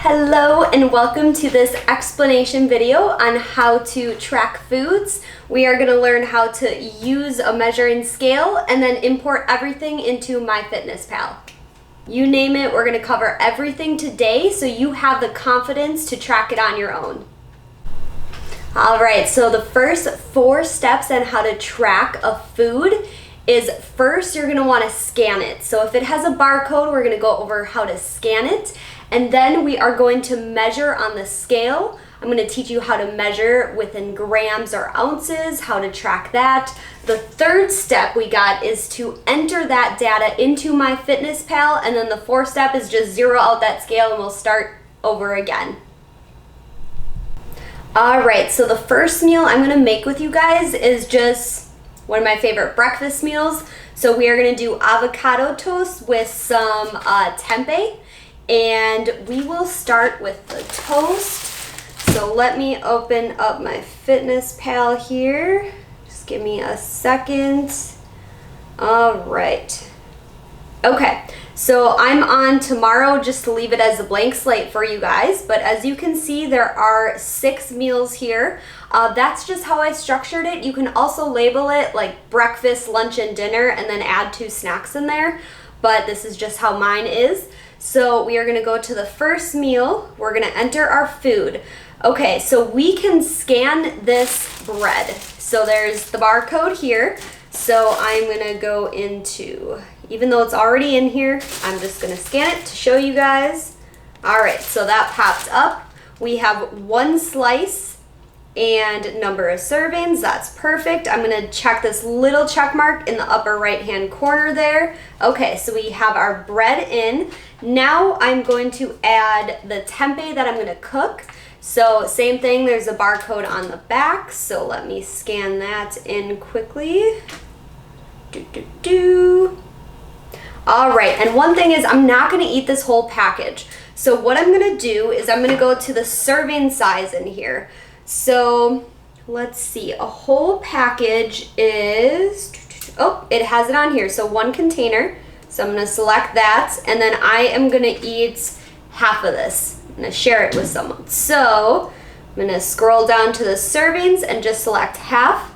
Hello and welcome to this explanation video on how to track foods. We are going to learn how to use a measuring scale and then import everything into MyFitnessPal. You name it, we're going to cover everything today so you have the confidence to track it on your own. Alright, so the first 4 steps on how to track a food is first you're going to want to scan it. So if it has a barcode, we're going to go over how to scan it. And then we are going to measure on the scale. I'm going to teach you how to measure within grams or ounces, how to track that. The third step we got is to enter that data into MyFitnessPal, and then the fourth step is just zero out that scale and we'll start over again. Alright, so the first meal I'm going to make with you guys is just one of my favorite breakfast meals. So we are going to do avocado toast with some tempeh. And we will start with the toast. So let me open up MyFitnessPal here. Just give me a second. All right. Okay, so I'm on tomorrow just to leave it as a blank slate for you guys. But as you can see, there are 6 meals here. That's just how I structured it. You can also label it like breakfast, lunch, and dinner, and then add 2 snacks in there. But this is just how mine is. So we are going to go to the first meal. We're going to enter our food. Okay, so we can scan this bread. So there's the barcode here. So I'm going to go into, even though it's already in here, I'm just going to scan it to show you guys. All right, so that popped up. We have 1 slice and number of servings. That's perfect. I'm going to check this little check mark in the upper right hand corner there. Okay, so we have our bread in. Now I'm going to add the tempeh that I'm going to cook. So same thing, there's a barcode on the back. So let me scan that in quickly. All right, and one thing is I'm not going to eat this whole package. So what I'm going to do is I'm going to go to the serving size in here. So let's see, a whole package is, oh, it has it on here. So 1 container. So I'm going to select that, and then I am going to eat half of this. I'm going to share it with someone. So I'm going to scroll down to the servings and just select half.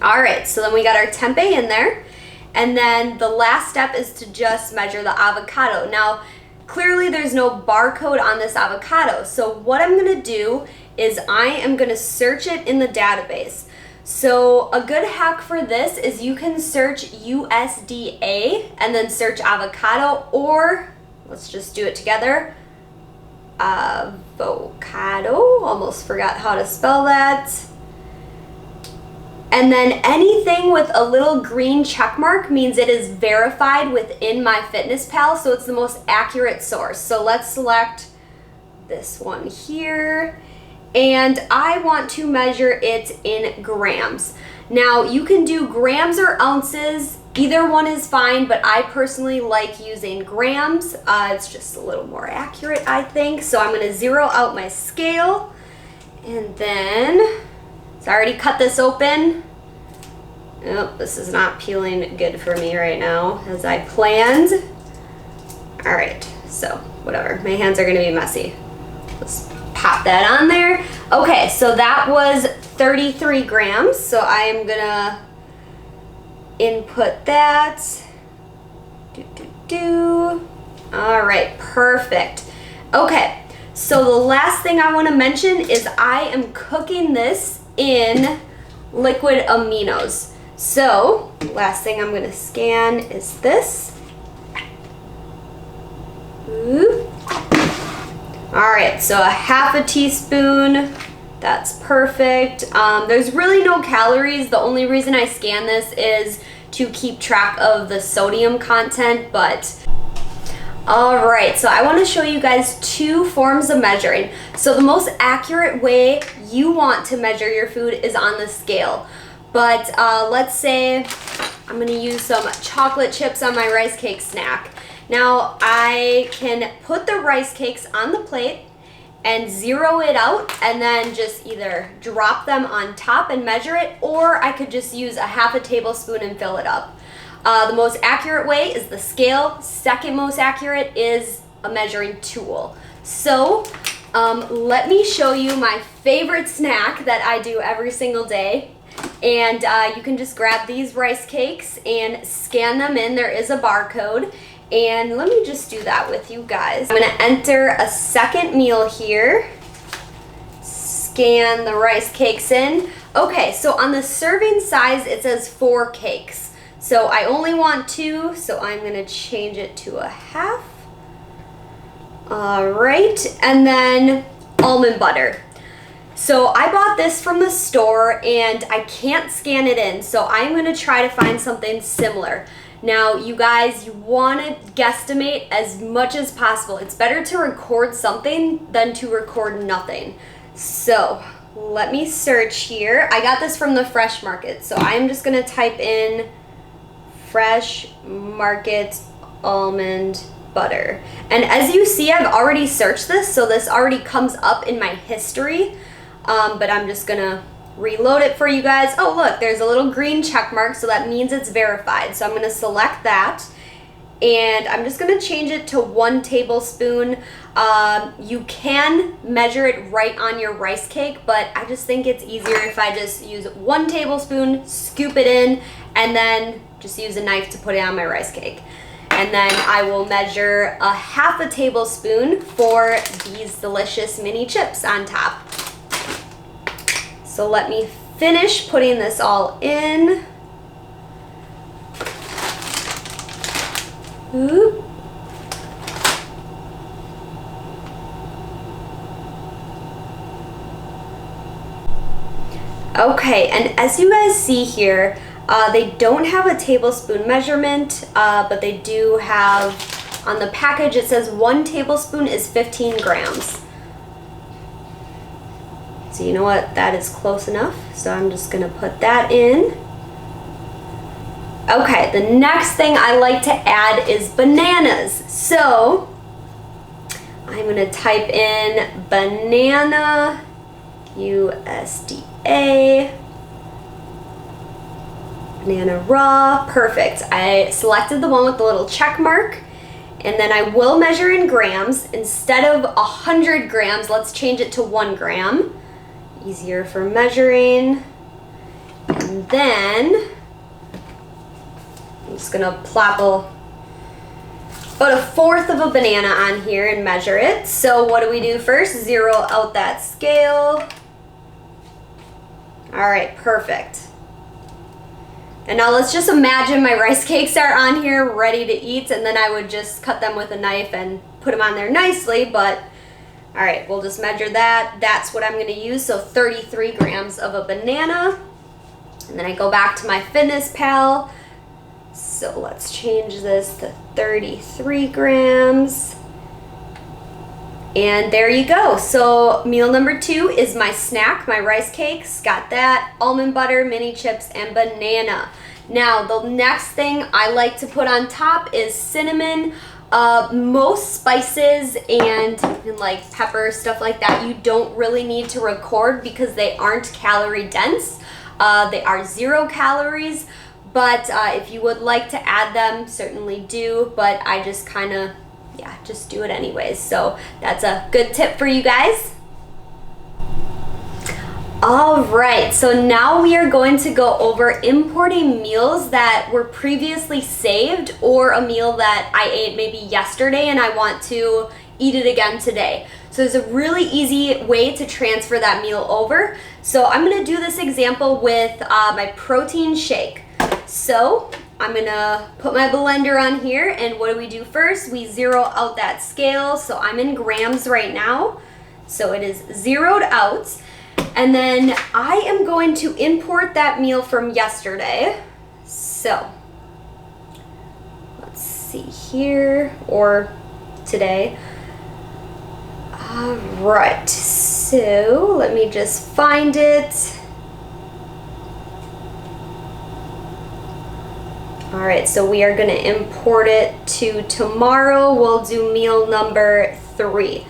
All right, so then we got our tempeh in there. And then the last step is to just measure the avocado. Now, clearly there's no barcode on this avocado. So what I'm going to do is I am going to search it in the database. So a good hack for this is you can search USDA and then search avocado, or let's just do it together. Avocado, almost forgot how to spell that. And then anything with a little green check mark means it is verified within MyFitnessPal, so it's the most accurate source. So let's select this one here. And I want to measure it in grams. Now you can do grams or ounces, either one is fine, but I personally like using grams. It's just a little more accurate, I think. So I'm gonna zero out my scale, and then, so I already cut this open. Oh, this is not peeling good for me right now as I planned. All right, so whatever, my hands are gonna be messy. Let's pop that on there. Okay, so that was 33 grams. So I am gonna input that. All right, perfect. Okay, so the last thing I want to mention is I am cooking this in liquid aminos. So last thing I'm going to scan is this. Ooh. All right, so a half a teaspoon, that's perfect. There's really no calories. The only reason I scan this is to keep track of the sodium content, but all right, so I want to show you guys 2 forms of measuring. So the most accurate way you want to measure your food is on the scale. But let's say I'm going to use some chocolate chips on my rice cake snack. Now I can put the rice cakes on the plate and zero it out and then just either drop them on top and measure it, or I could just use a half a tablespoon and fill it up. The most accurate way is the scale. Second most accurate is a measuring tool. So let me show you my favorite snack that I do every single day. And you can just grab these rice cakes and scan them in. There is a barcode. And let me just do that with you guys. I'm gonna enter a second meal here. Scan the rice cakes in. Okay, so on the serving size, it says 4 cakes. So I only want 2, so I'm gonna change it to a half. All right, and then almond butter. So I bought this from the store and I can't scan it in, so I'm gonna try to find something similar. Now, you guys, you wanna guesstimate as much as possible. It's better to record something than to record nothing. So let me search here. I got this from the Fresh Market, so I'm just gonna type in Fresh Market almond butter. And as you see, I've already searched this, so this already comes up in my history, but I'm just gonna reload it for you guys. Oh, look, there's a little green check mark, so that means it's verified. So I'm gonna select that, and I'm just gonna change it to 1 tablespoon. You can measure it right on your rice cake, but I just think it's easier if I just use 1 tablespoon, scoop it in, and then just use a knife to put it on my rice cake. And then I will measure a half a tablespoon for these delicious mini chips on top. So let me finish putting this all in. Oop. Okay, and as you guys see here, they don't have a tablespoon measurement, but they do have, on the package it says 1 tablespoon is 15 grams. So you know what, that is close enough. So I'm just gonna put that in. Okay, the next thing I like to add is bananas. So I'm gonna type in banana, USDA, banana raw, perfect. I selected the one with the little check mark, and then I will measure in grams. Instead of 100 grams, let's change it to 1 gram. Easier for measuring. And then I'm just gonna plop about 1/4 of a banana on here and measure it. So what do we do first? Zero out that scale. All right, perfect. And now let's just imagine my rice cakes are on here ready to eat, and then I would just cut them with a knife and put them on there nicely, but all right, we'll just measure that. That's what I'm gonna use, so 33 grams of a banana. And then I go back to MyFitnessPal. So let's change this to 33 grams. And there you go. So meal number 2 is my snack, my rice cakes. Got that, almond butter, mini chips, and banana. Now, the next thing I like to put on top is cinnamon. Most spices and like pepper, stuff like that, you don't really need to record because they aren't calorie dense. They are 0 calories, but if you would like to add them, certainly do, but I just kind of, yeah, just do it anyways. So that's a good tip for you guys. All right, so now we are going to go over importing meals that were previously saved, or a meal that I ate maybe yesterday and I want to eat it again today. So there's a really easy way to transfer that meal over. So I'm gonna do this example with my protein shake. So I'm gonna put my blender on here, and what do we do first? We zero out that scale. So I'm in grams right now. So it is zeroed out. And then I am going to import that meal from yesterday. So let's see here, or today. All right, so let me just find it. All right, so we are gonna import it to tomorrow. We'll do meal number 3.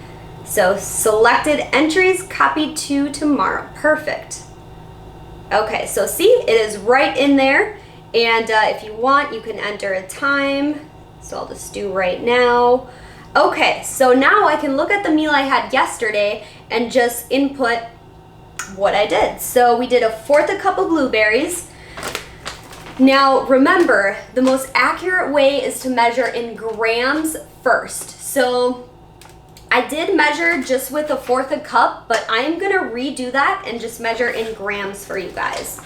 So selected entries copied to tomorrow. Perfect. Okay, so see, it is right in there. And if you want, you can enter a time. So I'll just do right now. Okay, so now I can look at the meal I had yesterday and just input what I did. So we did 1/4 cup of blueberries. Now remember, the most accurate way is to measure in grams first. So I did measure just with 1/4 cup, but I am gonna redo that and just measure in grams for you guys.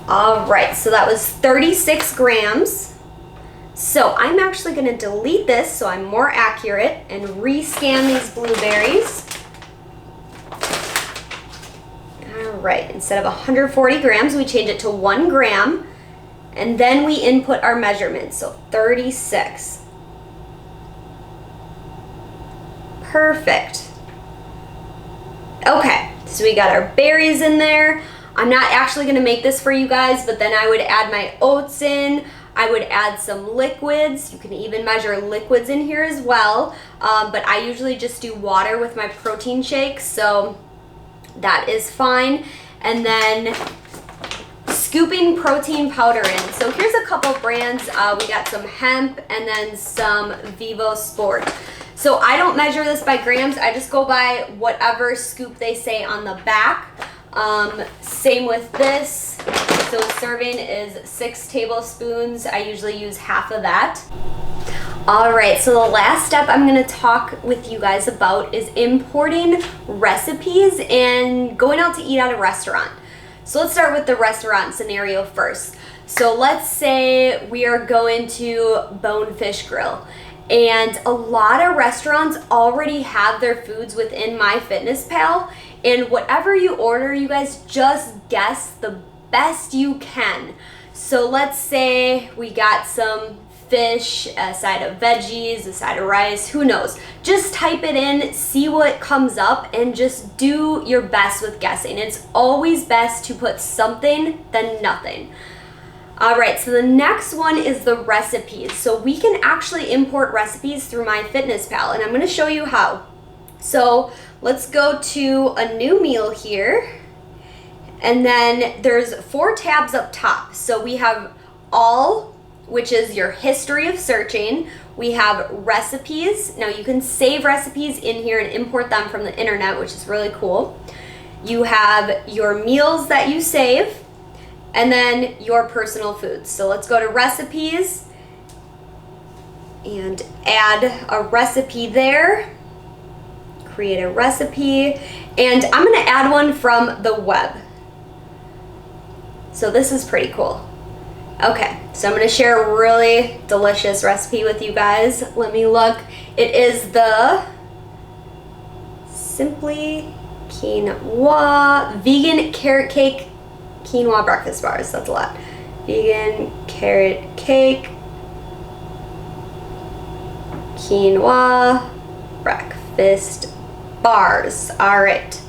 All right, so that was 36 grams. So I'm actually gonna delete this so I'm more accurate and rescan these blueberries. All right, instead of 140 grams, we change it to 1 gram, and then we input our measurements, so 36. Perfect. Okay, so we got our berries in there. I'm not actually gonna make this for you guys, but then I would add my oats in. I would add some liquids. You can even measure liquids in here as well. But I usually just do water with my protein shakes, so that is fine. And then scooping protein powder in. So here's a couple brands. We got some hemp and then some Vivo Sport. So I don't measure this by grams. I just go by whatever scoop they say on the back. Same with this. So a serving is 6 tablespoons. I usually use half of that. All right, so the last step I'm gonna talk with you guys about is importing recipes and going out to eat at a restaurant. So let's start with the restaurant scenario first. So let's say we are going to Bonefish Grill, and a lot of restaurants already have their foods within MyFitnessPal, and whatever you order, you guys just guess the best you can. So let's say we got some fish, a side of veggies, a side of rice, who knows? Just type it in, see what comes up, and just do your best with guessing. It's always best to put something than nothing. All right, so the next one is the recipes. So we can actually import recipes through MyFitnessPal, and I'm gonna show you how. So let's go to a new meal here. And then there's 4 tabs up top. So we have all, which is your history of searching. We have recipes. Now you can save recipes in here and import them from the internet, which is really cool. You have your meals that you save, and then your personal foods. So let's go to recipes and add a recipe there. Create a recipe, and I'm gonna add one from the web. So this is pretty cool. Okay, so I'm gonna share a really delicious recipe with you guys. Let me look. It is the Simply Quinoa Vegan Carrot Cake Quinoa Breakfast Bars. That's a lot. Vegan Carrot Cake Quinoa Breakfast Bars. All right.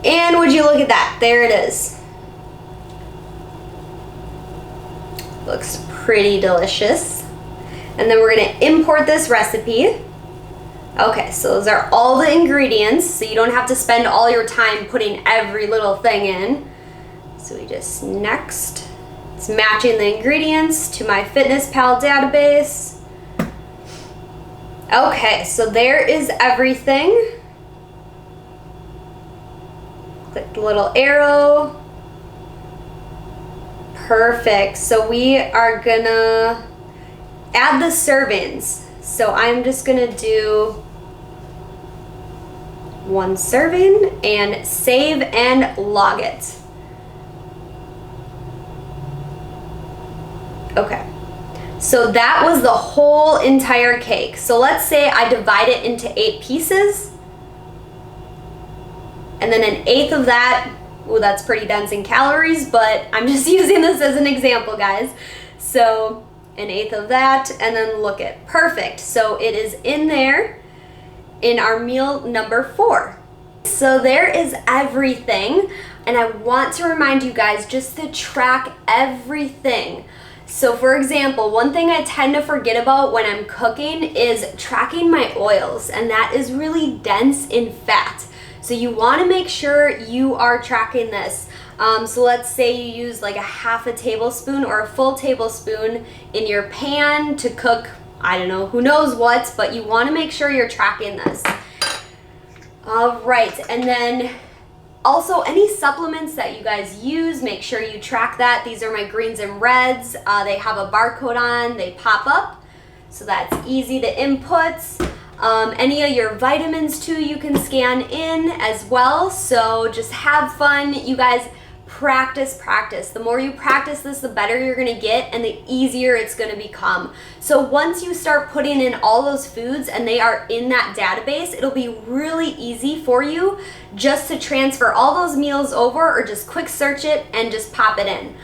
And would you look at that? There it is. Looks pretty delicious. And then we're gonna import this recipe. Okay, so those are all the ingredients, so you don't have to spend all your time putting every little thing in. So we just next. It's matching the ingredients to MyFitnessPal database. Okay, so there is everything. Click the little arrow. Perfect. So we are gonna add the servings. So I'm just gonna do 1 serving and save and log it. Okay. So that was the whole entire cake. So let's say I divide it into 8 pieces, and then 1/8 of that, ooh, that's pretty dense in calories, but I'm just using this as an example, guys. So 1/8 of that, and then look at, perfect. So it is in there in our meal number 4. So there is everything, and I want to remind you guys just to track everything. So for example, one thing I tend to forget about when I'm cooking is tracking my oils, and that is really dense in fat. So you want to make sure you are tracking this. So let's say you use like a half a tablespoon or a full tablespoon in your pan to cook, I don't know, who knows what, but you want to make sure you're tracking this. All right, and then also any supplements that you guys use, make sure you track that. These are my greens and reds. They have a barcode on, they pop up, so that's easy to input. Any of your vitamins too, you can scan in as well. So just have fun, you guys. Practice. The more you practice this, the better you're gonna get and the easier it's gonna become. So once you start putting in all those foods and they are in that database, it'll be really easy for you just to transfer all those meals over or just quick search it and just pop it in.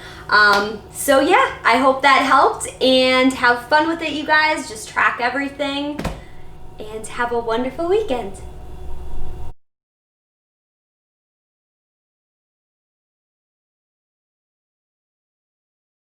So yeah, I hope that helped, and have fun with it, you guys. Just track everything and have a wonderful weekend.